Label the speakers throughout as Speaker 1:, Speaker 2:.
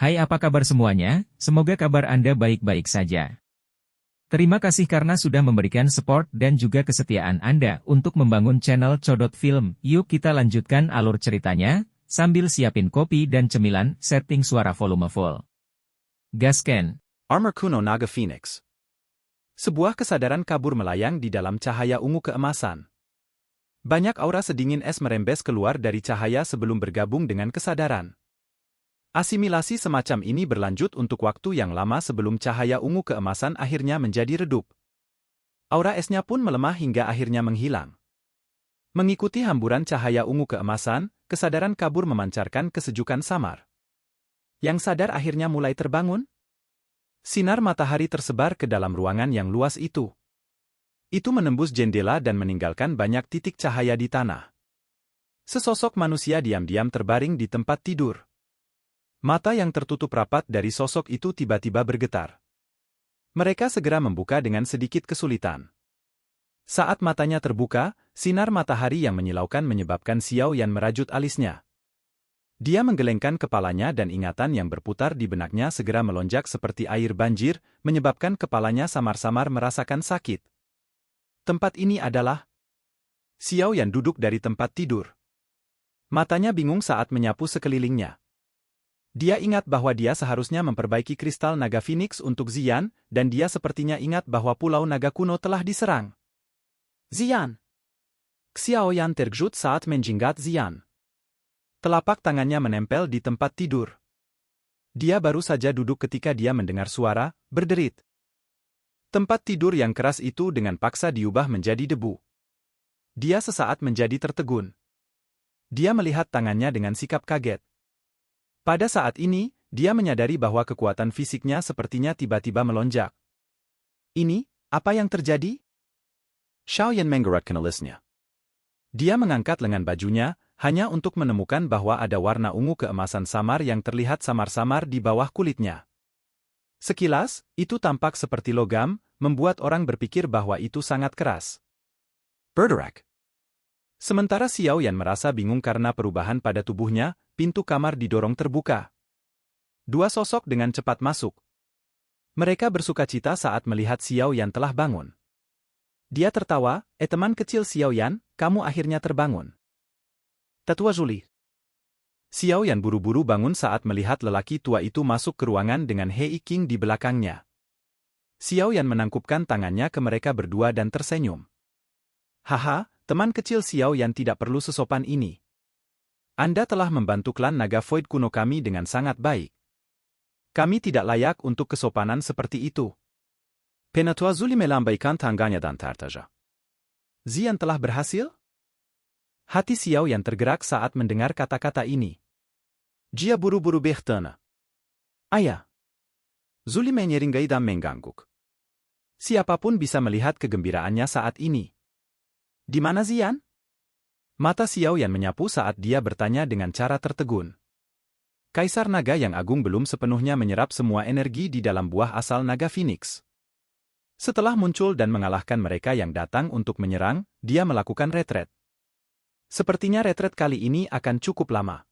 Speaker 1: Hai, apa kabar semuanya? Semoga kabar Anda baik-baik saja. Terima kasih karena sudah memberikan support dan juga kesetiaan Anda untuk membangun channel Codot Film. Yuk kita lanjutkan alur ceritanya, sambil siapin kopi dan cemilan, setting suara volume full. Gasken.
Speaker 2: Armor kuno Naga Phoenix. Sebuah kesadaran kabur melayang di dalam cahaya ungu keemasan. Banyak aura sedingin es merembes keluar dari cahaya sebelum bergabung dengan kesadaran. Asimilasi semacam ini berlanjut untuk waktu yang lama sebelum cahaya ungu keemasan akhirnya menjadi redup. Aura esnya pun melemah hingga akhirnya menghilang. Mengikuti hamburan cahaya ungu keemasan, kesadaran kabur memancarkan kesejukan samar. Yang sadar akhirnya mulai terbangun. Sinar matahari tersebar ke dalam ruangan yang luas itu. Itu menembus jendela dan meninggalkan banyak titik cahaya di tanah. Sesosok manusia diam-diam terbaring di tempat tidur. Mata yang tertutup rapat dari sosok itu tiba-tiba bergetar. Mereka segera membuka dengan sedikit kesulitan. Saat matanya terbuka, sinar matahari yang menyilaukan menyebabkan Xiao Yan merajut alisnya. Dia menggelengkan kepalanya dan ingatan yang berputar di benaknya segera melonjak seperti air banjir, menyebabkan kepalanya samar-samar merasakan sakit. Tempat ini adalah... Xiao Yan duduk dari tempat tidur. Matanya bingung saat menyapu sekelilingnya. Dia ingat bahwa dia seharusnya memperbaiki kristal naga Phoenix untuk Xian, dan dia sepertinya ingat bahwa Pulau Naga Kuno telah diserang. Xian! Xiao Yan terkejut saat menjinggat Xian. Telapak tangannya menempel di tempat tidur. Dia baru saja duduk ketika dia mendengar suara, berderit. Tempat tidur yang keras itu dengan paksa diubah menjadi debu. Dia sesaat menjadi tertegun. Dia melihat tangannya dengan sikap kaget. Pada saat ini, dia menyadari bahwa kekuatan fisiknya sepertinya tiba-tiba melonjak. Ini, apa yang terjadi? Xiao Yan menggerakkan alisnya. Dia mengangkat lengan bajunya, hanya untuk menemukan bahwa ada warna ungu keemasan samar yang terlihat samar-samar di bawah kulitnya. Sekilas, itu tampak seperti logam, membuat orang berpikir bahwa itu sangat keras. Berderak. Sementara Xiao Yan merasa bingung karena perubahan pada tubuhnya, pintu kamar didorong terbuka. Dua sosok dengan cepat masuk. Mereka bersukacita saat melihat Xiao Yan telah bangun. Dia tertawa, teman kecil Xiao Yan, kamu akhirnya terbangun. Tetua Zuli. Xiao Yan buru-buru bangun saat melihat lelaki tua itu masuk ke ruangan dengan Hei Qing di belakangnya. Xiao Yan menangkupkan tangannya ke mereka berdua dan tersenyum. Haha, teman kecil Xiao Yan tidak perlu sesopan ini. Anda telah membantu klan naga Void kuno kami dengan sangat baik. Kami tidak layak untuk kesopanan seperti itu. Penatua Zuli melambaikan tangannya dan tertaja. Xian telah berhasil? Hati Xiao Yan tergerak saat mendengar kata-kata ini. Dia buru-buru bertanya. Ayah. Zuli menyeringai dan mengangguk. Siapapun bisa melihat kegembiraannya saat ini. Di mana Xian? Mata Xiao Yan menyapu saat dia bertanya dengan cara tertegun. Kaisar Naga yang agung belum sepenuhnya menyerap semua energi di dalam buah asal Naga Phoenix. Setelah muncul dan mengalahkan mereka yang datang untuk menyerang, dia melakukan retret. Sepertinya retret kali ini akan cukup lama.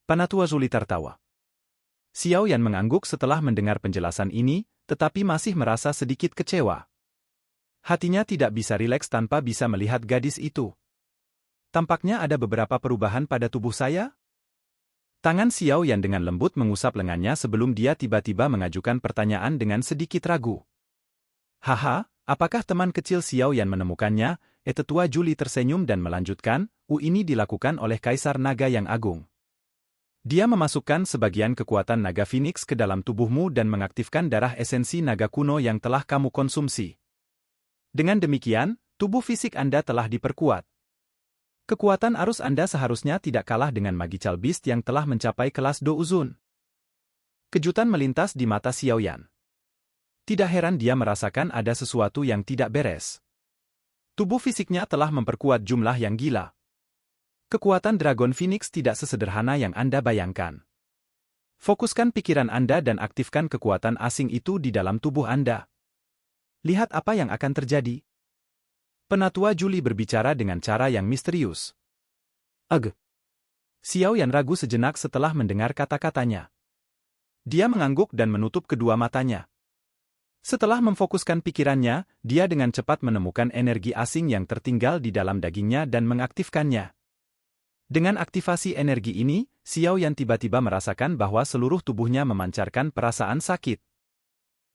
Speaker 2: Penatua Zuli tertawa. Xiao Yan mengangguk setelah mendengar penjelasan ini, tetapi masih merasa sedikit kecewa. Hatinya tidak bisa rileks tanpa bisa melihat gadis itu. Tampaknya ada beberapa perubahan pada tubuh saya? Tangan Xiao Yan dengan lembut mengusap lengannya sebelum dia tiba-tiba mengajukan pertanyaan dengan sedikit ragu. Haha, apakah teman kecil Xiao Yan menemukannya? Tetua Zuli tersenyum dan melanjutkan, ini dilakukan oleh Kaisar Naga yang agung. Dia memasukkan sebagian kekuatan Naga Phoenix ke dalam tubuhmu dan mengaktifkan darah esensi naga kuno yang telah kamu konsumsi. Dengan demikian, tubuh fisik Anda telah diperkuat. Kekuatan arus Anda seharusnya tidak kalah dengan Magical Beast yang telah mencapai kelas Do Uzun. Kejutan melintas di mata Xiao Yan. Tidak heran dia merasakan ada sesuatu yang tidak beres. Tubuh fisiknya telah memperkuat jumlah yang gila. Kekuatan Dragon Phoenix tidak sesederhana yang Anda bayangkan. Fokuskan pikiran Anda dan aktifkan kekuatan asing itu di dalam tubuh Anda. Lihat apa yang akan terjadi. Penatua Zuli berbicara dengan cara yang misterius. Xiao Yan ragu sejenak setelah mendengar kata-katanya. Dia mengangguk dan menutup kedua matanya. Setelah memfokuskan pikirannya, dia dengan cepat menemukan energi asing yang tertinggal di dalam dagingnya dan mengaktifkannya. Dengan aktivasi energi ini, Xiao Yan tiba-tiba merasakan bahwa seluruh tubuhnya memancarkan perasaan sakit.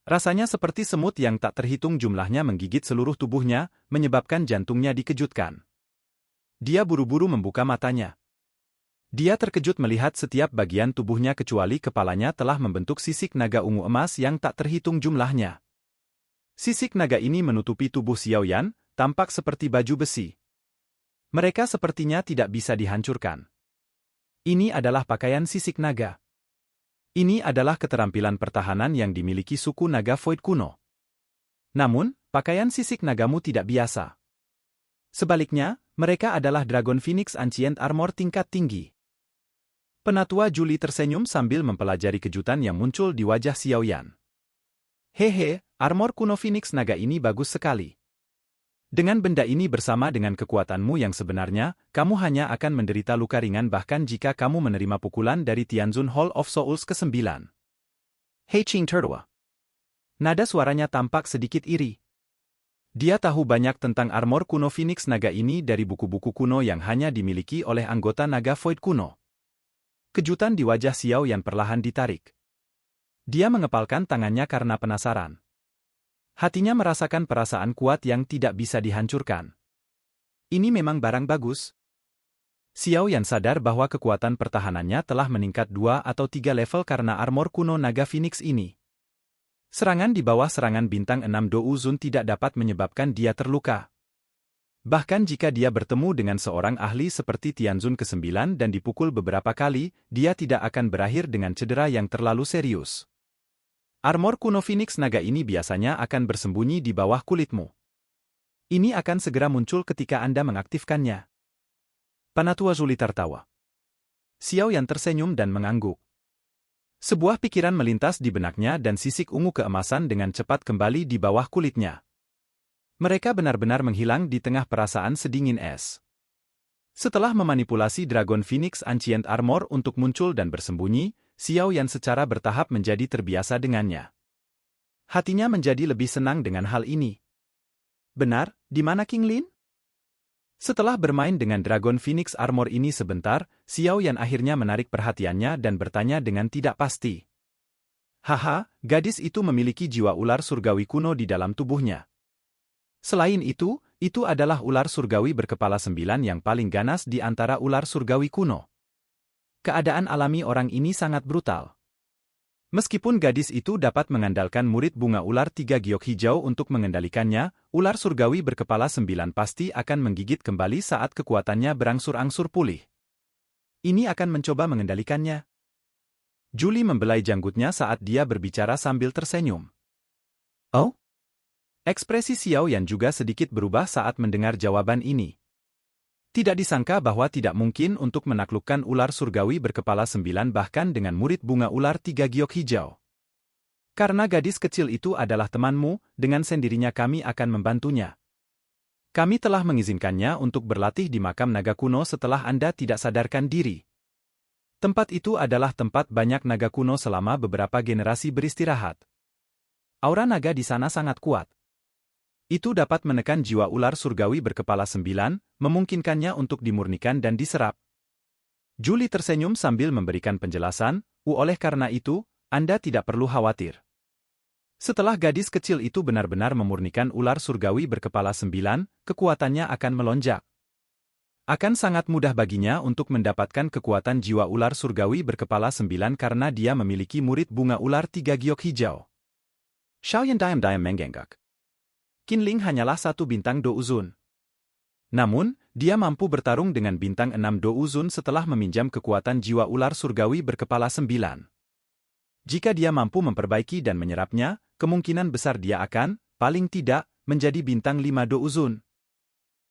Speaker 2: Rasanya seperti semut yang tak terhitung jumlahnya menggigit seluruh tubuhnya, menyebabkan jantungnya dikejutkan. Dia buru-buru membuka matanya. Dia terkejut melihat setiap bagian tubuhnya kecuali kepalanya telah membentuk sisik naga ungu emas yang tak terhitung jumlahnya. Sisik naga ini menutupi tubuh Xiao Yan, tampak seperti baju besi. Mereka sepertinya tidak bisa dihancurkan. Ini adalah pakaian sisik naga. Ini adalah keterampilan pertahanan yang dimiliki suku naga Void kuno. Namun, pakaian sisik nagamu tidak biasa. Sebaliknya, mereka adalah Dragon Phoenix Ancient Armor tingkat tinggi. Penatua Julie tersenyum sambil mempelajari kejutan yang muncul di wajah Xiao Yan. Hehe, armor kuno Phoenix naga ini bagus sekali. Dengan benda ini bersama dengan kekuatanmu yang sebenarnya, kamu hanya akan menderita luka ringan bahkan jika kamu menerima pukulan dari Tianzun Hall of Souls ke-9. Hei Qing Tertua. Nada suaranya tampak sedikit iri. Dia tahu banyak tentang armor kuno Phoenix naga ini dari buku-buku kuno yang hanya dimiliki oleh anggota naga Void kuno. Kejutan di wajah Xiao Yan perlahan ditarik. Dia mengepalkan tangannya karena penasaran. Hatinya merasakan perasaan kuat yang tidak bisa dihancurkan. Ini memang barang bagus. Xiao Yan sadar bahwa kekuatan pertahanannya telah meningkat 2 atau 3 level karena armor kuno naga Phoenix ini. Serangan di bawah serangan bintang 6 Dou Zun tidak dapat menyebabkan dia terluka. Bahkan jika dia bertemu dengan seorang ahli seperti Tianzun ke-9 dan dipukul beberapa kali, dia tidak akan berakhir dengan cedera yang terlalu serius. Armor kuno Phoenix naga ini biasanya akan bersembunyi di bawah kulitmu. Ini akan segera muncul ketika Anda mengaktifkannya. Penatua Julie tertawa. Xiao Yan tersenyum dan mengangguk. Sebuah pikiran melintas di benaknya dan sisik ungu keemasan dengan cepat kembali di bawah kulitnya. Mereka benar-benar menghilang di tengah perasaan sedingin es. Setelah memanipulasi Dragon Phoenix Ancient Armor untuk muncul dan bersembunyi, Xiao Yan secara bertahap menjadi terbiasa dengannya. Hatinya menjadi lebih senang dengan hal ini. Benar, di mana King Lin? Setelah bermain dengan Dragon Phoenix Armor ini sebentar, Xiao Yan akhirnya menarik perhatiannya dan bertanya dengan tidak pasti. Haha, gadis itu memiliki jiwa ular surgawi kuno di dalam tubuhnya. Selain itu adalah ular surgawi berkepala 9 yang paling ganas di antara ular surgawi kuno. Keadaan alami orang ini sangat brutal. Meskipun gadis itu dapat mengandalkan murid bunga ular 3 giok hijau untuk mengendalikannya, ular surgawi berkepala 9 pasti akan menggigit kembali saat kekuatannya berangsur-angsur pulih. Ini akan mencoba mengendalikannya. Julie membelai janggutnya saat dia berbicara sambil tersenyum. Oh? Ekspresi Xiao Yan juga sedikit berubah saat mendengar jawaban ini. Tidak disangka bahwa tidak mungkin untuk menaklukkan ular surgawi berkepala 9 bahkan dengan murid bunga ular 3 giok hijau. Karena gadis kecil itu adalah temanmu, dengan sendirinya kami akan membantunya. Kami telah mengizinkannya untuk berlatih di makam naga kuno setelah Anda tidak sadarkan diri. Tempat itu adalah tempat banyak naga kuno selama beberapa generasi beristirahat. Aura naga di sana sangat kuat. Itu dapat menekan jiwa ular surgawi berkepala 9, memungkinkannya untuk dimurnikan dan diserap. Julie tersenyum sambil memberikan penjelasan, oleh karena itu, Anda tidak perlu khawatir. Setelah gadis kecil itu benar-benar memurnikan ular surgawi berkepala 9, kekuatannya akan melonjak. Akan sangat mudah baginya untuk mendapatkan kekuatan jiwa ular surgawi berkepala 9 karena dia memiliki murid bunga ular 3 giok hijau. Xiaoyan diam-diam menggenggak. Qin Ling hanyalah 1 bintang Dou Zun. Namun, dia mampu bertarung dengan bintang 6 Dou Zun setelah meminjam kekuatan jiwa ular surgawi berkepala 9. Jika dia mampu memperbaiki dan menyerapnya, kemungkinan besar dia akan, paling tidak, menjadi bintang 5 Dou Zun.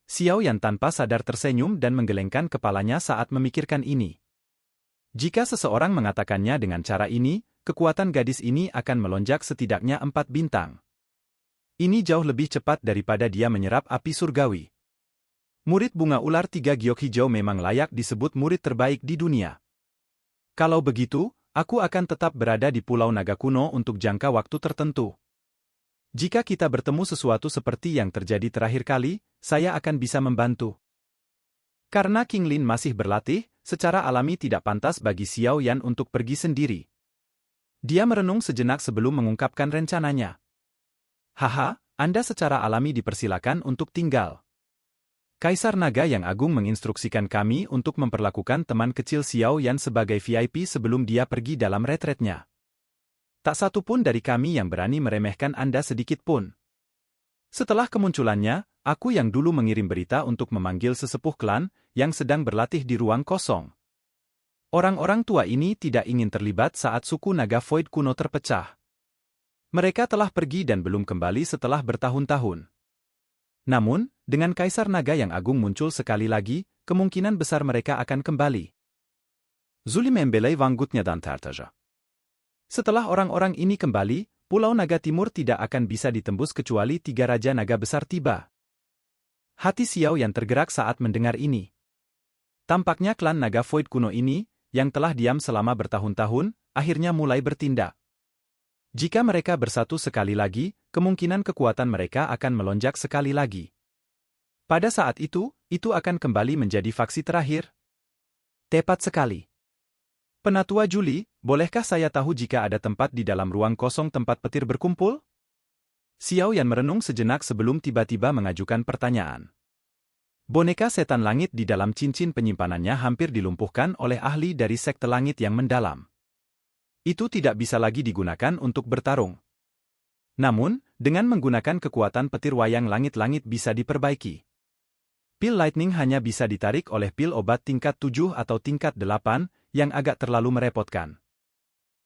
Speaker 2: Xiao Yan tanpa sadar tersenyum dan menggelengkan kepalanya saat memikirkan ini. Jika seseorang mengatakannya dengan cara ini, kekuatan gadis ini akan melonjak setidaknya 4 bintang. Ini jauh lebih cepat daripada dia menyerap api surgawi. Murid bunga ular 3 giok hijau memang layak disebut murid terbaik di dunia. Kalau begitu, aku akan tetap berada di Pulau Naga Kuno untuk jangka waktu tertentu. Jika kita bertemu sesuatu seperti yang terjadi terakhir kali, saya akan bisa membantu. Karena King Lin masih berlatih, secara alami tidak pantas bagi Xiao Yan untuk pergi sendiri. Dia merenung sejenak sebelum mengungkapkan rencananya. Haha, Anda secara alami dipersilakan untuk tinggal. Kaisar Naga yang Agung menginstruksikan kami untuk memperlakukan teman kecil Xiao Yan sebagai VIP sebelum dia pergi dalam retretnya. Tak satu pun dari kami yang berani meremehkan Anda sedikit pun. Setelah kemunculannya, aku yang dulu mengirim berita untuk memanggil sesepuh klan yang sedang berlatih di ruang kosong. Orang-orang tua ini tidak ingin terlibat saat suku Naga Void kuno terpecah. Mereka telah pergi dan belum kembali setelah bertahun-tahun. Namun, dengan Kaisar Naga yang Agung muncul sekali lagi, kemungkinan besar mereka akan kembali. Zuli membelai vanggutnya dan tertaja. Setelah orang-orang ini kembali, Pulau Naga Timur tidak akan bisa ditembus kecuali 3 Raja Naga Besar tiba. Hati Xiao yang tergerak saat mendengar ini. Tampaknya klan Naga Void kuno ini, yang telah diam selama bertahun-tahun, akhirnya mulai bertindak. Jika mereka bersatu sekali lagi, kemungkinan kekuatan mereka akan melonjak sekali lagi. Pada saat itu akan kembali menjadi faksi terakhir. Tepat sekali. Penatua Juli, bolehkah saya tahu jika ada tempat di dalam ruang kosong tempat petir berkumpul? Xiao Yan merenung sejenak sebelum tiba-tiba mengajukan pertanyaan. Boneka setan langit di dalam cincin penyimpanannya hampir dilumpuhkan oleh ahli dari sekte langit yang mendalam. Itu tidak bisa lagi digunakan untuk bertarung. Namun, dengan menggunakan kekuatan petir wayang langit-langit bisa diperbaiki. Pil Lightning hanya bisa ditarik oleh pil obat tingkat 7 atau tingkat 8, yang agak terlalu merepotkan.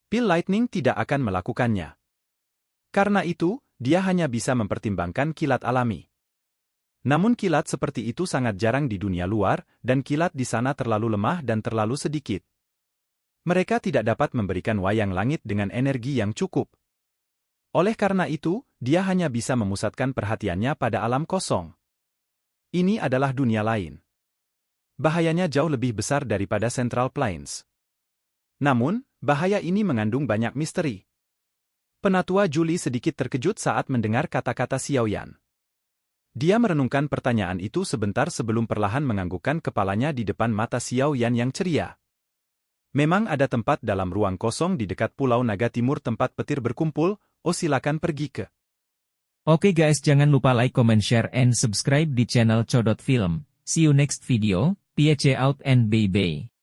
Speaker 2: Pil Lightning tidak akan melakukannya. Karena itu, dia hanya bisa mempertimbangkan kilat alami. Namun kilat seperti itu sangat jarang di dunia luar, dan kilat di sana terlalu lemah dan terlalu sedikit. Mereka tidak dapat memberikan wayang langit dengan energi yang cukup. Oleh karena itu, dia hanya bisa memusatkan perhatiannya pada alam kosong. Ini adalah dunia lain. Bahayanya jauh lebih besar daripada Central Plains. Namun, bahaya ini mengandung banyak misteri. Penatua Juli sedikit terkejut saat mendengar kata-kata Xiao Yan. Dia merenungkan pertanyaan itu sebentar sebelum perlahan menganggukkan kepalanya di depan mata Xiao Yan yang ceria. Memang ada tempat dalam ruang kosong di dekat Pulau Naga Timur tempat petir berkumpul, silakan pergi ke.
Speaker 1: Oke guys, jangan lupa like, comment, share, and subscribe di channel Codot Film. See you next video, peace out and bye-bye.